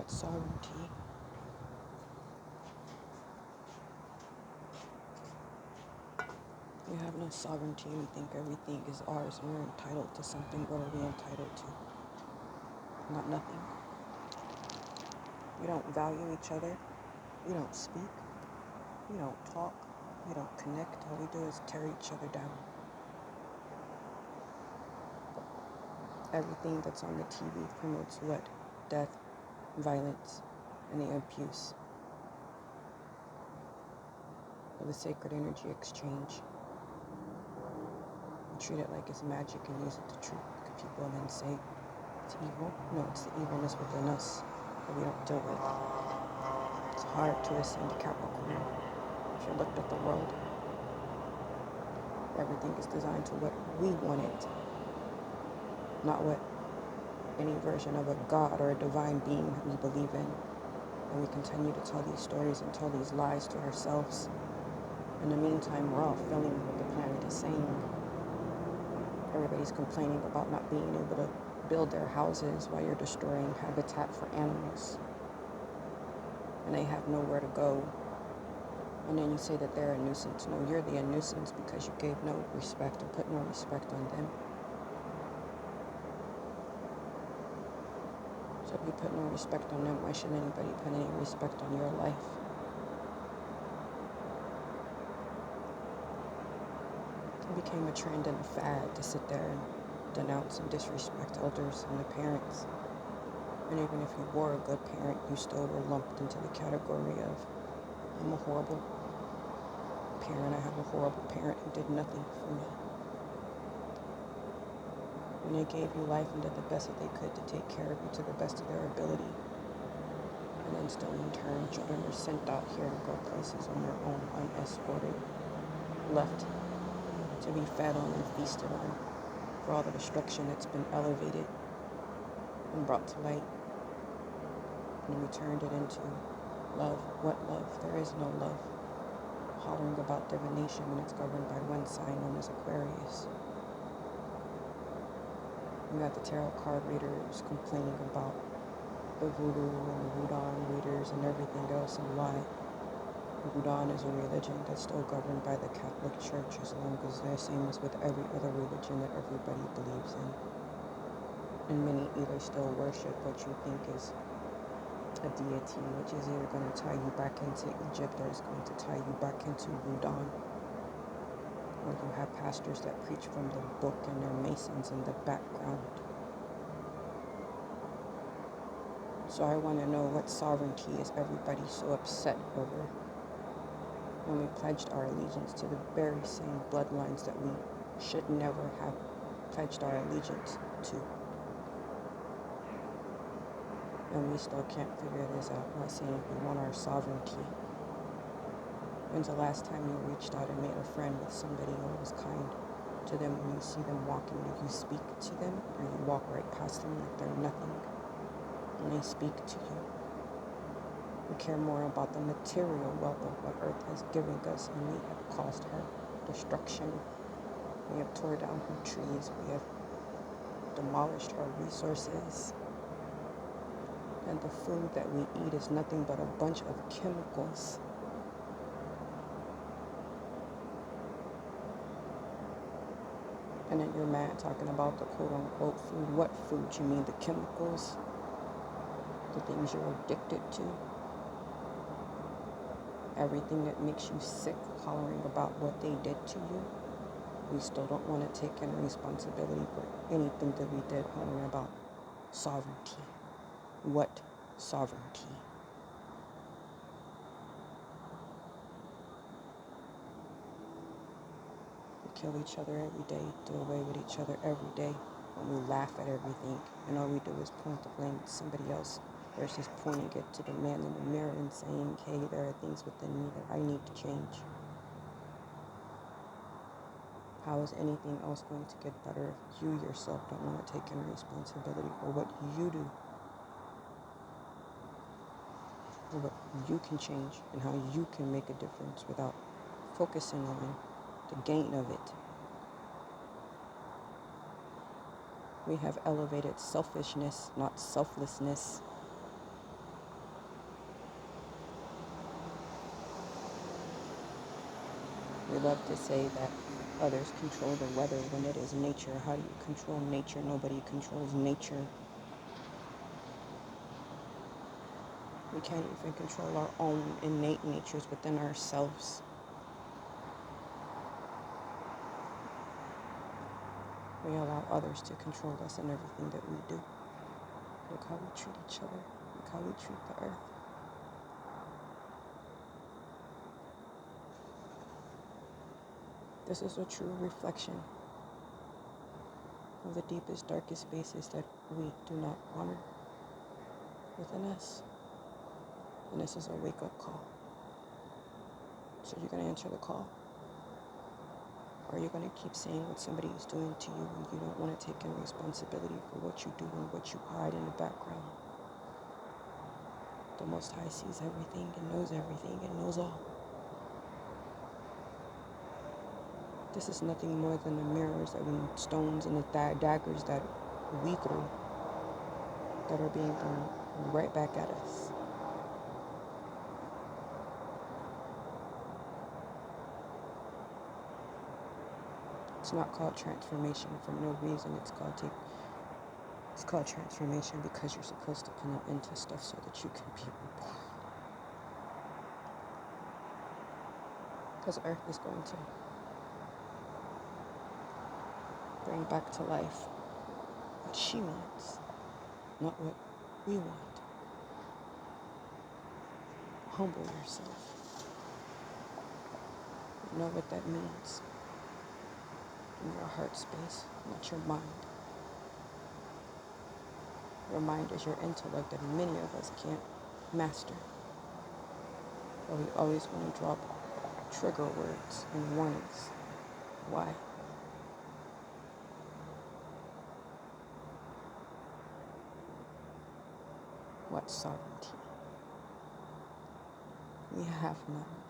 about sovereignty. We have no sovereignty. We think everything is ours and we're entitled to something. What are we entitled to? Not nothing. We don't value each other. We don't speak. We don't talk. We don't connect. All we do is tear each other down. Everything that's on the TV promotes what? Death, violence, and the abuse of the sacred energy exchange. We treat it like it's magic and use it to trick people and then say it's evil. No, it's the evilness within us that we don't deal with. It's hard to ascend Capricorn if you looked at the world. Everything is designed to what we want it, not what any version of a god or a divine being that we believe in. And we continue to tell these stories and tell these lies to ourselves. In the meantime, we're all feeling what the planet is saying. Everybody's complaining about not being able to build their houses while you're destroying habitat for animals. And they have nowhere to go. And then you say that they're a nuisance. No, you're the nuisance because you gave no respect or put no respect on them. So if you put no respect on them, why should anybody put any respect on your life? It became a trend and a fad to sit there and denounce and disrespect elders and the parents. And even if you were a good parent, you still were lumped into the category of, I'm a horrible parent. I have a horrible parent who did nothing for me. When they gave you life and did the best that they could to take care of you to the best of their ability. And then still in turn, children are sent out here to go places on their own, unescorted, left to be fed on and feasted on for all the destruction that's been elevated and brought to light. And we turned it into love. What love? There is no love. Hollering about divination when it's governed by one sign known as Aquarius. You got the tarot card readers complaining about the voodoo and the Wudang readers and everything else, and why Wudang is a religion that's still governed by the Catholic Church, as long as they're same as with every other religion that everybody believes in. And many either still worship what you think is a deity, which is either going to tie you back into Egypt or is going to tie you back into Wudang. Or you have pastors that preach from the book and they're masons in the background. So I want to know what sovereignty is everybody so upset over when we pledged our allegiance to the very same bloodlines that we should never have pledged our allegiance to. And we still can't figure this out by saying we want our sovereignty. When's the last time you reached out and made a friend with somebody or was kind to them when you see them walking? Do you speak to them or you walk right past them like they're nothing when they speak to you? We care more about the material wealth of what Earth has given us, and we have caused her destruction. We have torn down her trees. We have demolished her resources. And the food that we eat is nothing but a bunch of chemicals. And then you're mad talking about the quote-unquote food. What food? You mean the chemicals? The things you're addicted to? Everything that makes you sick, hollering about what they did to you? We still don't want to take any responsibility for anything that we did, hollering about sovereignty. What sovereignty? Kill each other every day, do away with each other every day, and we laugh at everything, and all we do is point the blame at somebody else versus pointing it to the man in the mirror and saying, hey, there are things within me that I need to change. How is anything else going to get better if you yourself don't want to take any responsibility for what you do, for what you can change, and how you can make a difference without focusing on the gain of it? We have elevated selfishness, not selflessness. We love to say that others control the weather when it is nature. How do you control nature? Nobody controls nature. We can't even control our own innate natures within ourselves. We allow others to control us in everything that we do. Look how we treat each other. Look how we treat the earth. This is a true reflection of the deepest, darkest spaces that we do not honor within us. And this is a wake-up call. So you're going to answer the call? Or are you going to keep saying what somebody is doing to you and you don't want to take any responsibility for what you do and what you hide in the background? The Most High sees everything and knows everything and knows all. This is nothing more than the mirrors and stones and the daggers that we threw that are being thrown right back at us. It's not called transformation for no reason. It's called transformation because you're supposed to put an end to stuff so that you can be reborn. Because Earth is going to bring back to life what she wants, not what we want. Humble yourself. You know what that means. In your heart space, not your mind. Your mind is your intellect that many of us can't master. But we always want to drop trigger words and warnings. Why? What sovereignty? We have none.